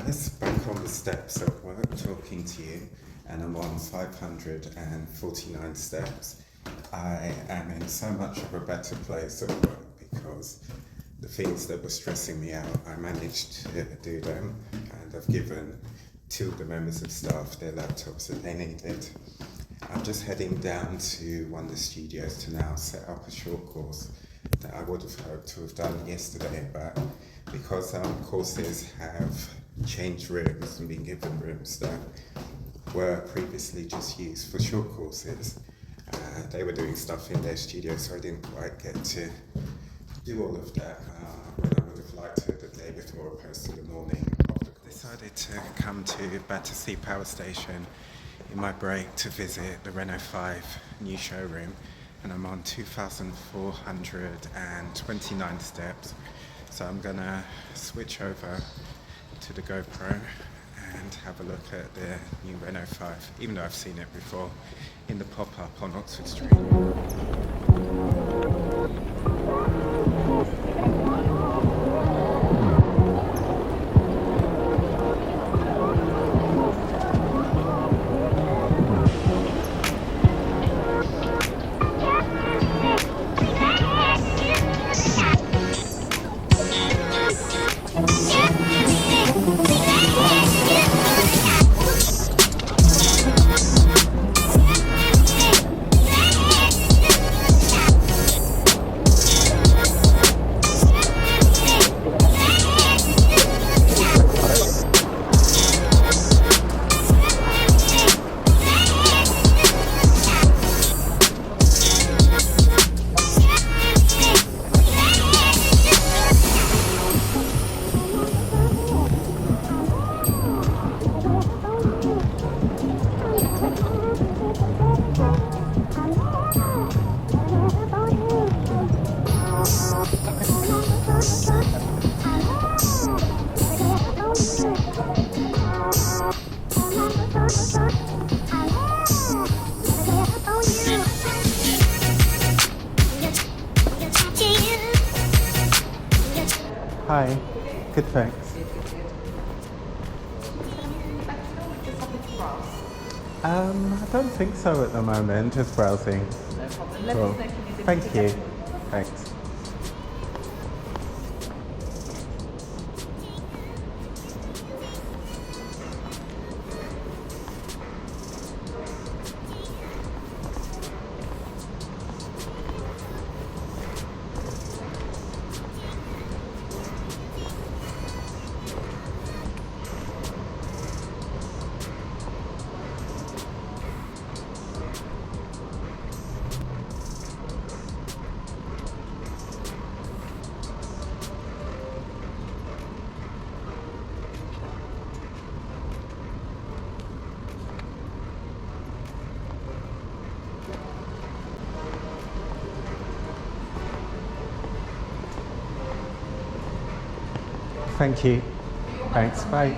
Alice, back on the steps at work talking to you, and I'm on 549 steps. I am in so much of a better place at work because the things that were stressing me out, I managed to do them, and I've given two of the members of staff their laptops that they needed. I'm just heading down to one of the studios to now set up a short course that I would have hoped to have done yesterday, but because courses have changed rooms and been given rooms that were previously just used for short courses, they were doing stuff in their studio, so I didn't quite get to do all of that when I would have liked to the day before opposed to the morning of the course. Decided to come to Battersea Power Station in my break to visit the Renault 5 new showroom, and I'm on 2,429 steps, so I'm gonna switch over to the GoPro and have a look at the new Renault 5, even though I've seen it before in the pop-up on Oxford Street. Hi, good thanks. I don't think so at the moment, just browsing. No problem. Let Cool. us know if you need Thank anything you. together. Thanks. Thank you. Thanks, bye.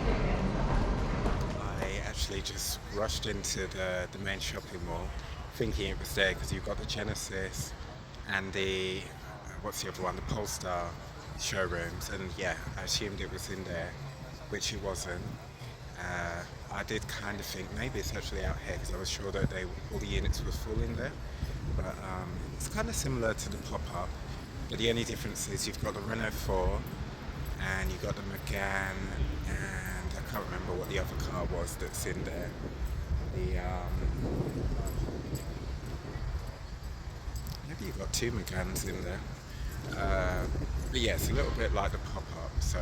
I actually just rushed into the main shopping mall thinking it was there because you've got the Genesis and the, what's the other one, the Polestar showrooms, and yeah, I assumed it was in there, which it wasn't. I did kind of think maybe it's actually out here because I was sure that all the units were full in there, but it's kind of similar to the pop-up, but the only difference is you've got the Renault 4 and you got the Megane, and I can't remember what the other car was that's in there. Maybe you've got two Meganes in there. But yeah, it's a little bit like the pop-up, so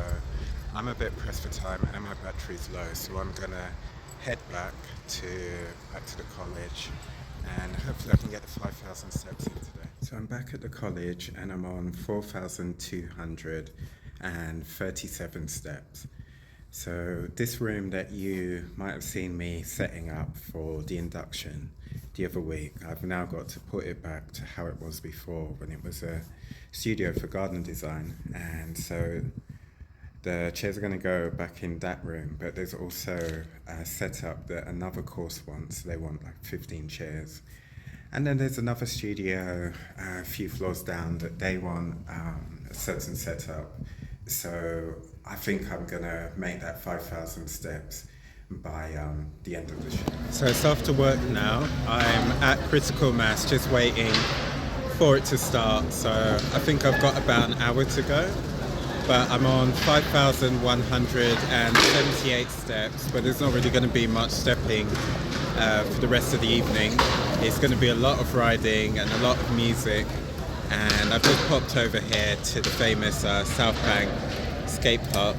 I'm a bit pressed for time and my battery's low, so I'm gonna head back to the college, and hopefully I can get the 5,000 steps in today. So I'm back at the college and I'm on 4,237 steps. So this room that you might have seen me setting up for the induction the other week, I've now got to put it back to how it was before when it was a studio for garden design, and so the chairs are going to go back in that room, but there's also a setup that another course wants. They want like 15 chairs. And then there's another studio a few floors down that they want a certain setup So I think I'm gonna make that 5,000 steps by the end of the show. So it's after work now. I'm at critical mass, just waiting for it to start. So I think I've got about an hour to go. But I'm on 5,178 steps, but there's not really going to be much stepping for the rest of the evening. It's going to be a lot of riding and a lot of music. And I've just popped over here to the famous South Bank skate park.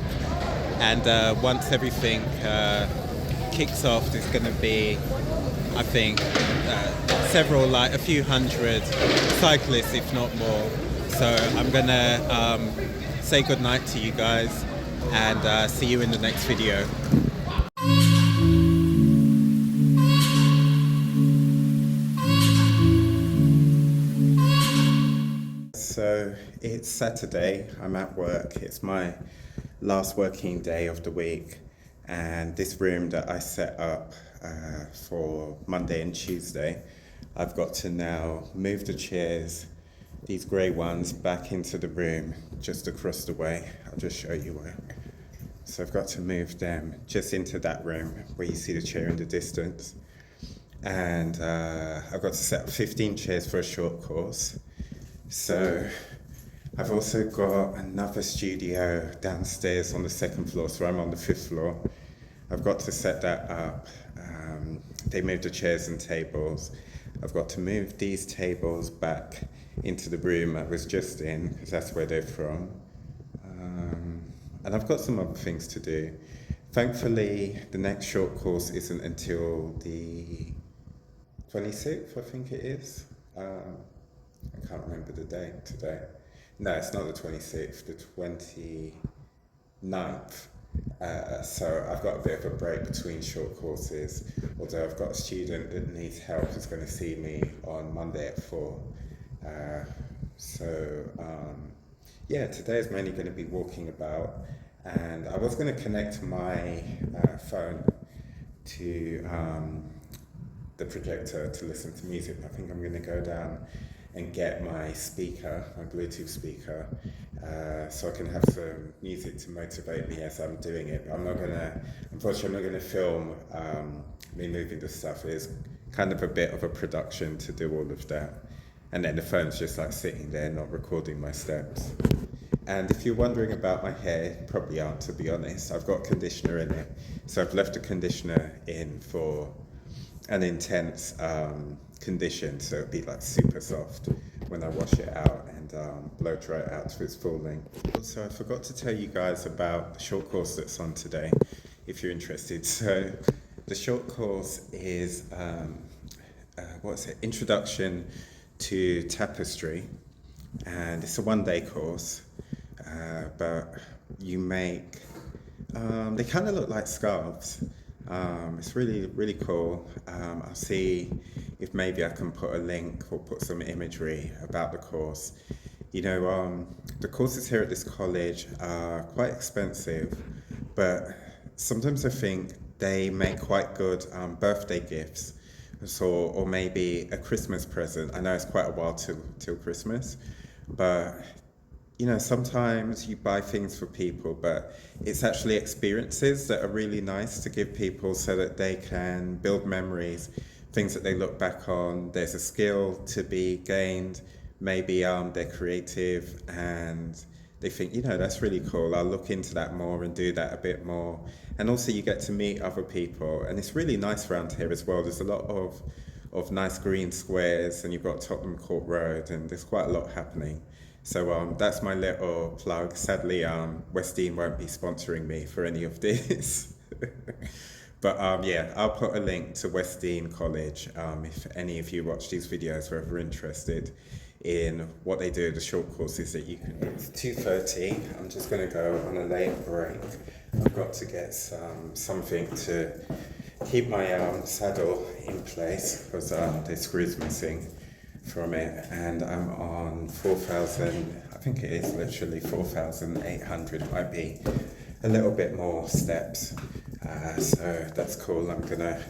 And once everything kicks off, there's going to be, I think, a few hundred cyclists, if not more. So I'm going to say goodnight to you guys and see you in the next video. So it's Saturday, I'm at work, it's my last working day of the week, and this room that I set up for Monday and Tuesday, I've got to now move the chairs, these grey ones, back into the room just across the way. I'll just show you where. So I've got to move them just into that room where you see the chair in the distance. And I've got to set up 15 chairs for a short course. So I've also got another studio downstairs on the second floor, so I'm on the 5th floor. I've got to set that up. They moved the chairs and tables. I've got to move these tables back into the room I was just in, because that's where they're from. And I've got some other things to do. Thankfully, the next short course isn't until the 26th, I think it is. I can't remember the date today. No, it's not the 26th, the 29th. So I've got a bit of a break between short courses, although I've got a student that needs help who's going to see me on Monday at 4. Yeah, today is mainly going to be walking about, and I was going to connect my phone to the projector to listen to music. I think I'm going to go down and get my speaker, my Bluetooth speaker, so I can have some music to motivate me as I'm doing it. But unfortunately I'm not gonna film me moving the stuff. It's kind of a bit of a production to do all of that. And then the phone's just like sitting there, not recording my steps. And if you're wondering about my hair, you probably aren't, to be honest. I've got conditioner in it. So I've left the conditioner in for an intense condition, so it'd be like super soft when I wash it out and blow dry it out to its full length. Also, I forgot to tell you guys about the short course that's on today, if you're interested. So the short course is, Introduction to Tapestry, and it's a one-day course, but you make, they kind of look like scarves. It's really, really cool. I'll see if maybe I can put a link or put some imagery about the course. You know, the courses here at this college are quite expensive, but sometimes I think they make quite good birthday gifts, or maybe a Christmas present. I know it's quite a while till Christmas, but you know, sometimes you buy things for people, but it's actually experiences that are really nice to give people so that they can build memories, things that they look back on. There's a skill to be gained. Maybe they're creative and they think, you know, that's really cool. I'll look into that more and do that a bit more. And also you get to meet other people. And it's really nice around here as well. There's a lot of nice green squares, and you've got Tottenham Court Road, and there's quite a lot happening. So that's my little plug. Sadly, Westdean won't be sponsoring me for any of this. But yeah, I'll put a link to Westdean College if any of you watch these videos are ever interested in what they do, the short courses that you can do. It's 2:30. I'm just going to go on a late break. I've got to get something to keep my saddle in place because the screw's missing from it, and I'm on 4,000, I think it is literally 4,800, might be a little bit more steps, so that's cool. I'm gonna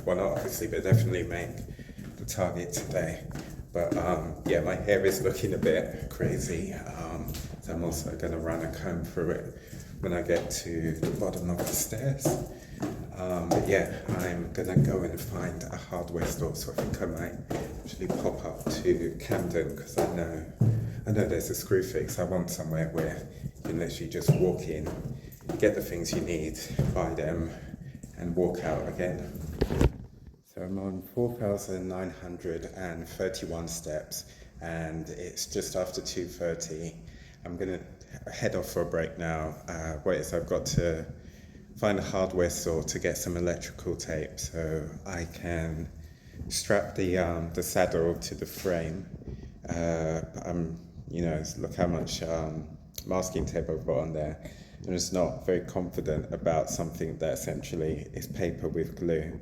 well, not obviously, but definitely make the target today. But yeah, my hair is looking a bit crazy, so So I'm also going to run a comb through it when I get to the bottom of the stairs. But yeah, I'm going to go and find a hardware store, so I think I might actually pop up to Camden, because I know there's a Screwfix. I want somewhere where you can literally just walk in, get the things you need, buy them, and walk out again. So I'm on 4,931 steps, and it's just after 2:30. I'm going to head off for a break now. I've got to find a hardware store to get some electrical tape so I can strap the saddle to the frame. Look how much masking tape I've got on there. I'm just not very confident about something that essentially is paper with glue.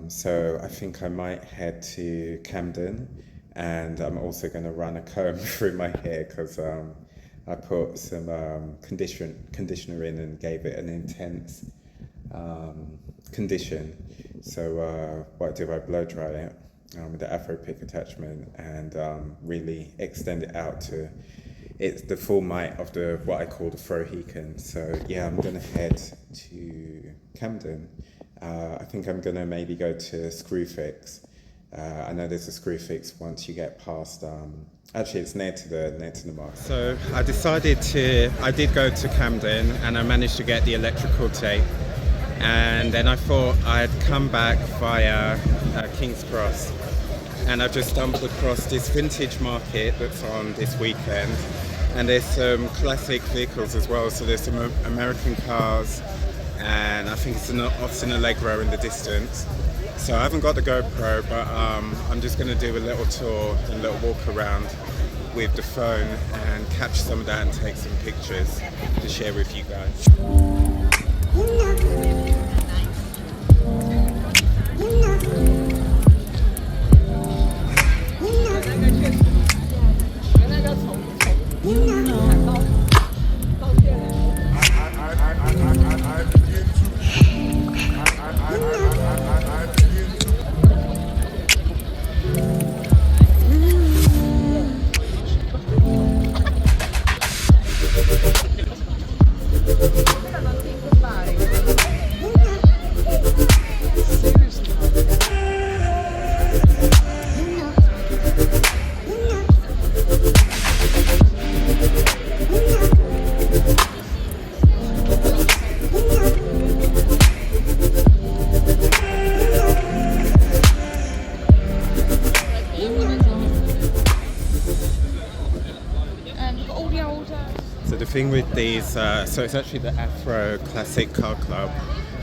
So I think I might head to Camden, and I'm also going to run a comb through my hair, because I put some conditioner in and gave it an intense condition. So what I do, I blow dry it with the Afro Pick attachment, and really extend it out to the full might of what I call the Frohecan. So yeah, I'm going to head to Camden. I think I'm going to maybe go to Screwfix. I know there's a Screwfix once you get past, actually it's near to the market. So I did go to Camden, and I managed to get the electrical tape. And then I thought I'd come back via King's Cross. And I've just stumbled across this vintage market that's on this weekend. And there's some classic vehicles as well. So there's some American cars, and I think it's an Austin Allegro in the distance. So I haven't got the GoPro, but I'm just going to do a little tour, a little walk around with the phone, and catch some of that and take some pictures to share with you guys. The thing with these, so it's actually the Afro Classic Car Club,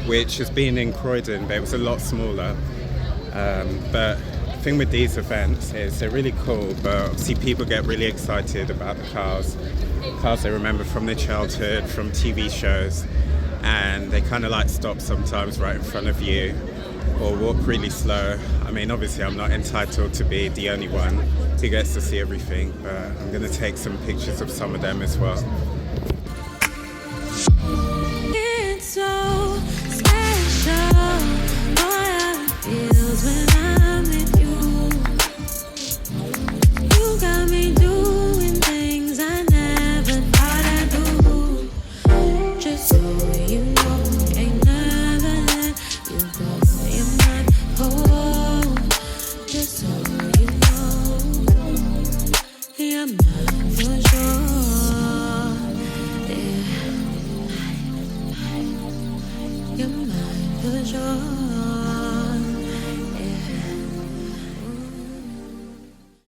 which has been in Croydon, but it was a lot smaller. But the thing with these events is they're really cool, but obviously people get really excited about the cars they remember from their childhood, from TV shows, and they kind of like stop sometimes right in front of you, or walk really slow. I mean, obviously I'm not entitled to be the only one who gets to see everything, but I'm going to take some pictures of some of them as well. It's so special, what it feels when I'm with you. You got me doing things I never thought I'd do. Just so you know, ain't never let you go. You're my home. Just so you know, you're mine for sure. Yeah. You're mine for sure.